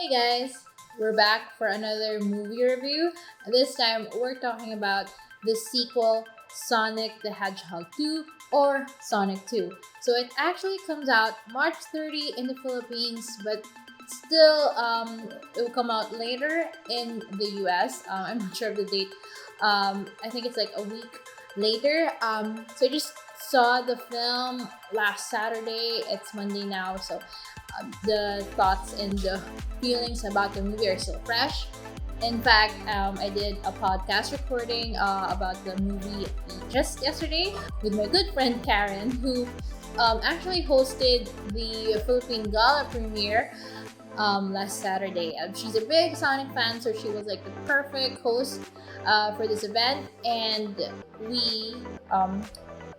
Hey guys, we're back for another movie review. This time we're talking about the sequel Sonic the Hedgehog 2 or Sonic 2. So it actually comes out March 30 in the Philippines, but still it will come out later in the US. I'm not sure of the date. I think it's like a week later. So I just saw the film last Saturday. It's Monday now, so the thoughts and the feelings about the movie are still fresh. In fact, I did a podcast recording about the movie just yesterday with my good friend Karen, who actually hosted the Philippine Gala premiere last Saturday. She's a big Sonic fan, so she was like the perfect host for this event. And we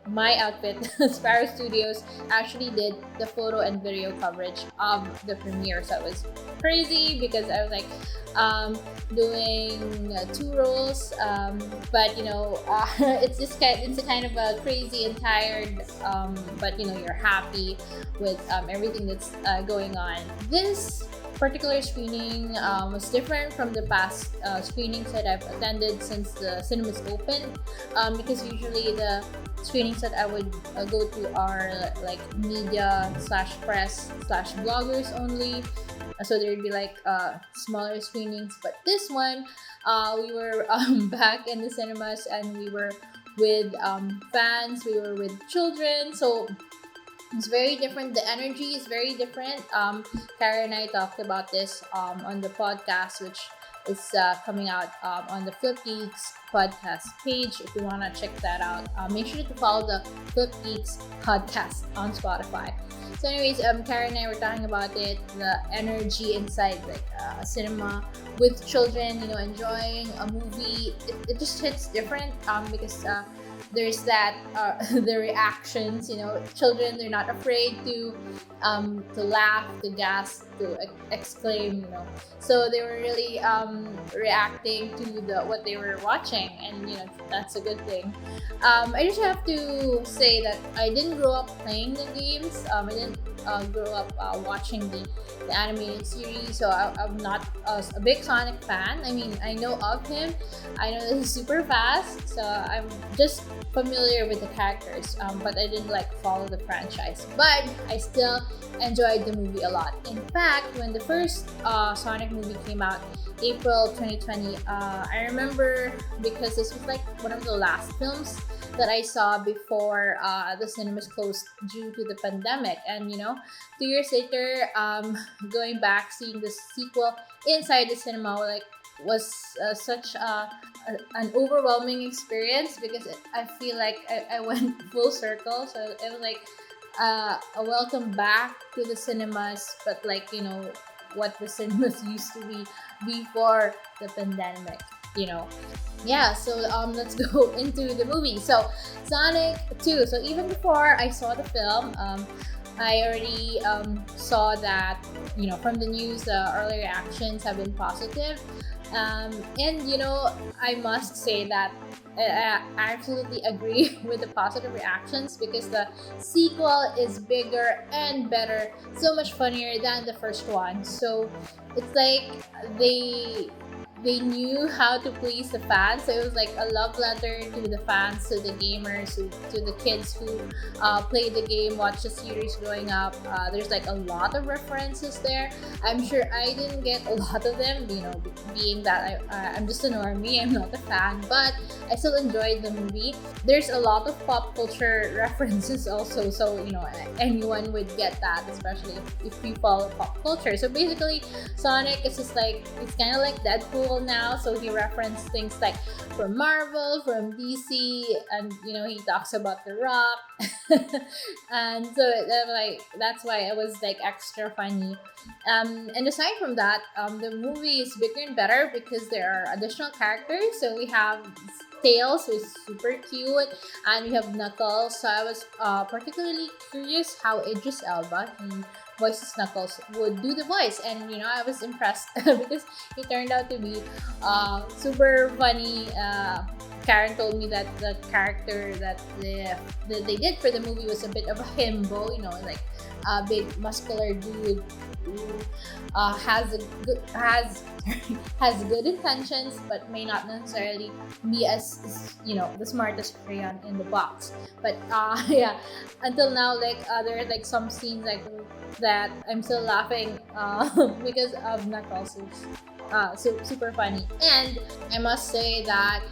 my outfit, Sparrow Studios, actually did the photo and video coverage of the premiere. So it was crazy because I was like doing two roles, but it's a kind of a crazy and tired, but you're happy with everything that's going on. This particular screening was different from the past screenings that I've attended since the cinemas opened, because usually the screenings that I would go to are like media slash press slash bloggers only. So there'd be like smaller screenings, but this one we were back in the cinemas, and we were with fans, we were with children, so it's very different. The energy is very different. Carrey and I talked about this on the podcast, which is coming out on the Flip Geeks podcast page. If you want to check that out, make sure to follow the Flip Geeks podcast on Spotify. So anyways, Carrey and I were talking about it, the energy inside like a cinema with children, enjoying a movie. It just hits different because there's that the reactions. Children, they're not afraid to laugh, to gasp, to exclaim. So they were really reacting to what they were watching, and that's a good thing. I just have to say that I didn't grow up playing the games. I didn't grow up watching the animated series, so I'm not a big Sonic fan. I mean, I know of him, I know that he's super fast, so I'm just familiar with the characters, but I didn't follow the franchise. But I still enjoyed the movie a lot. In fact, when the first Sonic movie came out, April 2020, I remember because this was one of the last films that I saw before the cinemas closed due to the pandemic. And 2 years later, going back, seeing the sequel inside the cinema was such an overwhelming experience, because I feel like I went full circle. So it was like a welcome back to the cinemas, but what the cinemas used to be before the pandemic. Yeah, so let's go into the movie. So Sonic 2. So even before I saw the film, I already saw that from the news, the early reactions have been positive, and I must say that I absolutely agree with the positive reactions, because the sequel is bigger and better, so much funnier than the first one. So it's like they knew how to please the fans. So it was like a love letter to the fans, to the gamers, to the kids who played the game, watched the series growing up. There's a lot of references there. I'm sure I didn't get a lot of them, being that I'm just a normie, I'm not a fan, but I still enjoyed the movie. There's a lot of pop culture references also, so anyone would get that, especially if you follow pop culture. So basically, Sonic is just it's kind of like Deadpool now, so he referenced things from Marvel, from DC, and he talks about The Rock. And so that's why it was extra funny. And aside from that, the movie is bigger and better because there are additional characters. So we have Tails, who is super cute, and we have Knuckles. So I was particularly curious how Idris Elba, he voices Knuckles, would do the voice, and I was impressed because he turned out to be super funny. Karen told me that the character that they did for the movie was a bit of a himbo, big muscular dude who has good intentions, but may not necessarily be as the smartest crayon in the box. But yeah, until now, like there are like some scenes like that I'm still laughing because of Knuckles. Super funny. And I must say that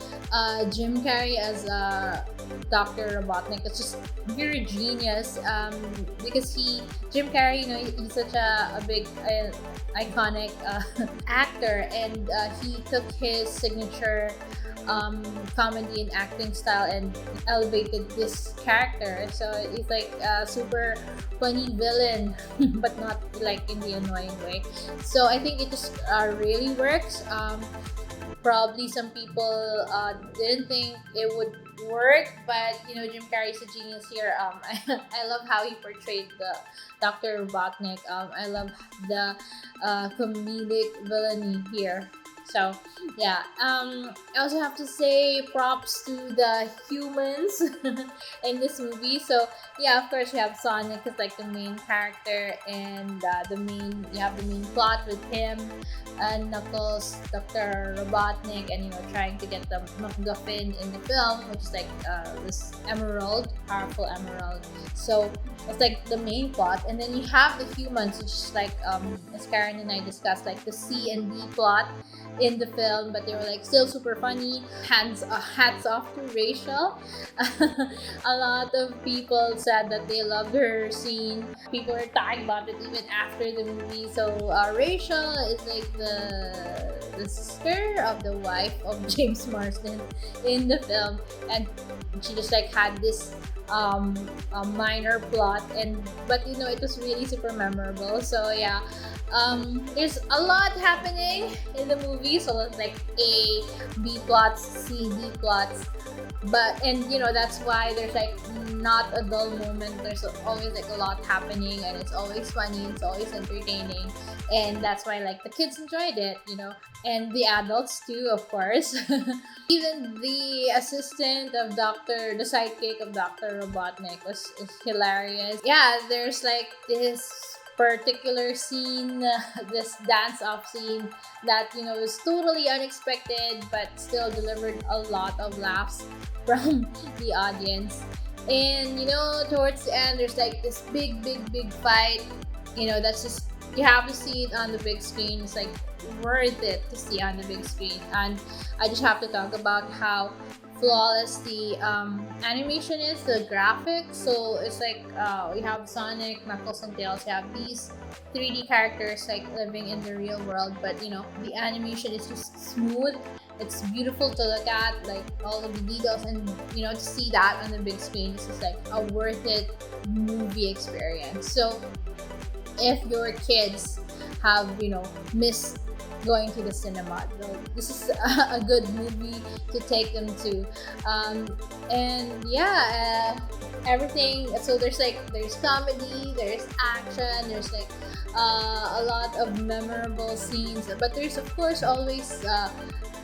Jim Carrey as Dr. Robotnik is just very genius, because Jim Carrey, he's such a big iconic actor, and he took his signature comedy and acting style and elevated this character. So it's like a super funny villain, but not like in the annoying way. So I think it just really works. Probably some people didn't think it would work, but Jim Carrey's a genius here. I love how he portrayed the Dr. Robotnik. I love the comedic villainy here. So yeah, I also have to say props to the humans in this movie. So yeah, of course you have Sonic as like the main character, and you have the main plot with him and Knuckles, Dr. Robotnik, and trying to get the MacGuffin in the film, which is like this powerful emerald. So it's like the main plot, and then you have the humans, which is like as Karen and I discussed, like the C and D plot in the film, but they were like still super funny. Hats off to Rachel. A lot of people said that they loved her scene. People were talking about it even after the movie. So Rachel is like the sister of the wife of James Marsden in the film, and she just like had this a minor plot, but it was really super memorable. So yeah, there's a lot happening in the movie, so it's like A, B plots, C, D plots, and that's why there's like not a dull moment. There's always like a lot happening, and it's always funny, it's always entertaining, and that's why like the kids enjoyed it, and the adults too, of course. Even the assistant of the sidekick of Dr. Robotnik is hilarious. Yeah, there's like this particular scene, this dance-off scene that was totally unexpected, but still delivered a lot of laughs from the audience. And towards the end, there's like this big fight. That's just, you have to see it on the big screen. It's like worth it to see on the big screen. And I just have to talk about how flawless the animation is, the graphics. So it's like we have Sonic, Knuckles, and Tails. You have these 3D characters like living in the real world, but the animation is just smooth. It's beautiful to look at, like all of the details, and to see that on the big screen is just like a worth it movie experience. So if your kids have missed going to the cinema, this is a good movie to take them to. And yeah, everything. So there's comedy, there's action, there's like a lot of memorable scenes, but there's of course always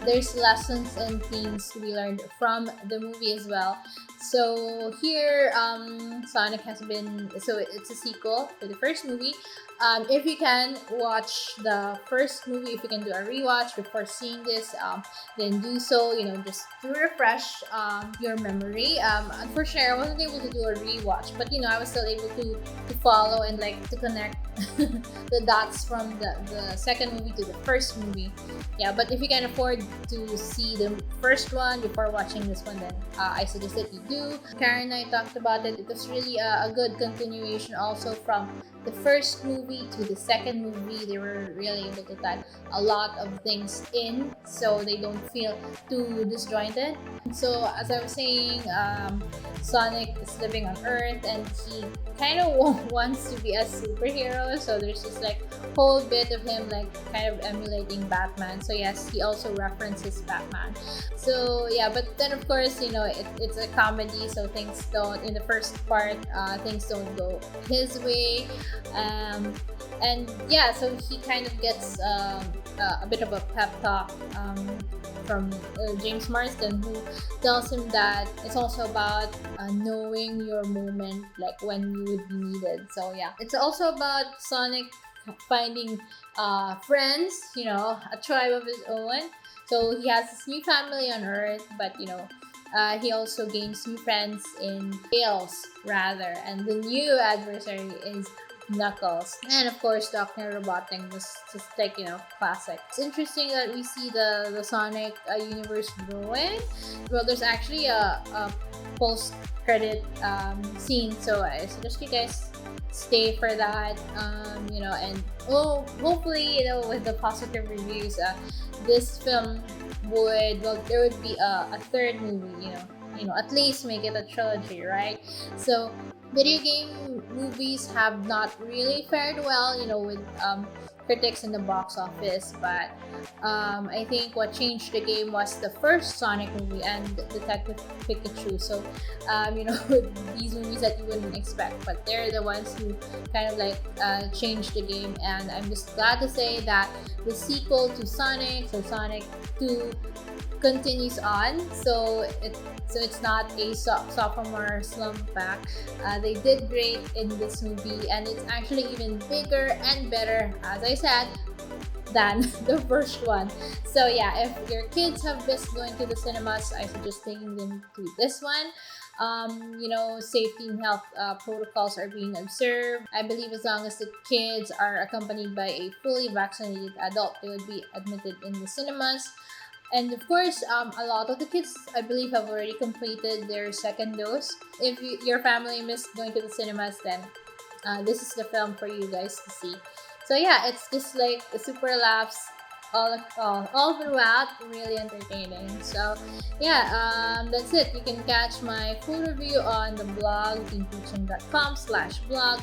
there's lessons and themes to be learned from the movie as well. So here, Sonic has been, so it's a sequel to the first movie. If you can watch the first movie, if you can do a rewatch before seeing this, then do so, just to refresh your memory. Unfortunately, I wasn't able to do a rewatch, but I was still able to follow and like to connect the dots from the second movie to the first movie. Yeah, but if you can afford to see the first one before watching this one, then I suggest that you do. Karen and I talked about it. It was really a good continuation also from the first movie to the second movie. They were really able to tie a lot of things in, so they don't feel too disjointed. So as I was saying, Sonic is living on Earth, and he kind of wants to be a superhero. So there's just like whole bit of him like kind of emulating Batman. So yes, he also references Batman. So yeah, but then of course it's a comedy, so things don't, in the first part, things don't go his way. And yeah, so he kind of gets a bit of a pep talk from James Marsden, who tells him that it's also about knowing your moment, like when you would be needed. So yeah, it's also about Sonic finding friends, a tribe of his own. So he has this new family on Earth, but he also gains new friends in Tails, rather, and the new adversary is Knuckles. And of course, Dr. Robotnik was just like, classic. It's interesting that we see the Sonic universe growing. Well, there's actually a post credit scene, so I suggest you guys stay for that. And hopefully, with the positive reviews, this film there would be a third movie, at least make it a trilogy, right? So video game movies have not really fared well, with critics in the box office, but I think what changed the game was the first Sonic movie and Detective Pikachu. So these movies that you wouldn't expect, but they're the ones who kind of like changed the game. And I'm just glad to say that the sequel to Sonic, so Sonic 2, continues on. So it's not a sophomore slump back. They did great in this movie, and it's actually even bigger and better, as I said, than the first one. So yeah, if your kids have missed going to the cinemas, I suggest taking them to this one. Safety and health protocols are being observed. I believe as long as the kids are accompanied by a fully vaccinated adult, they would be admitted in the cinemas. And of course, a lot of the kids, I believe, have already completed their second dose. If your family missed going to the cinemas, then this is the film for you guys to see. So yeah, it's just like a super laughs all throughout, really entertaining. So yeah, that's it. You can catch my full review on the blog, teamteaching.com/blog.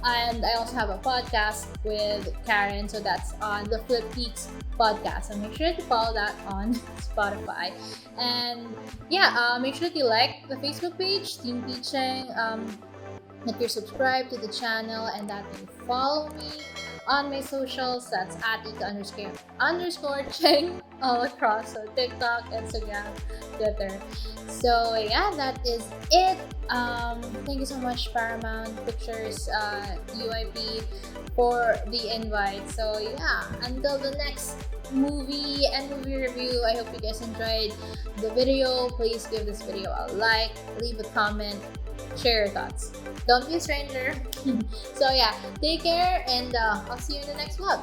And I also have a podcast with Karen, so that's on the Flip Geeks podcast. So make sure to follow that on Spotify. And yeah, make sure that you like the Facebook page, Team Teaching, that you're subscribed to the channel, and that you follow me on my socials. That's @Ika_Cheng all across. So TikTok, Instagram, Twitter. So yeah, that is it. Thank you so much, Paramount Pictures, UIP, for the invite. So yeah, until the next movie and movie review, I hope you guys enjoyed the video. Please give this video a like, leave a comment, share your thoughts. Don't be a stranger. So yeah, take care, and I'll see you in the next vlog.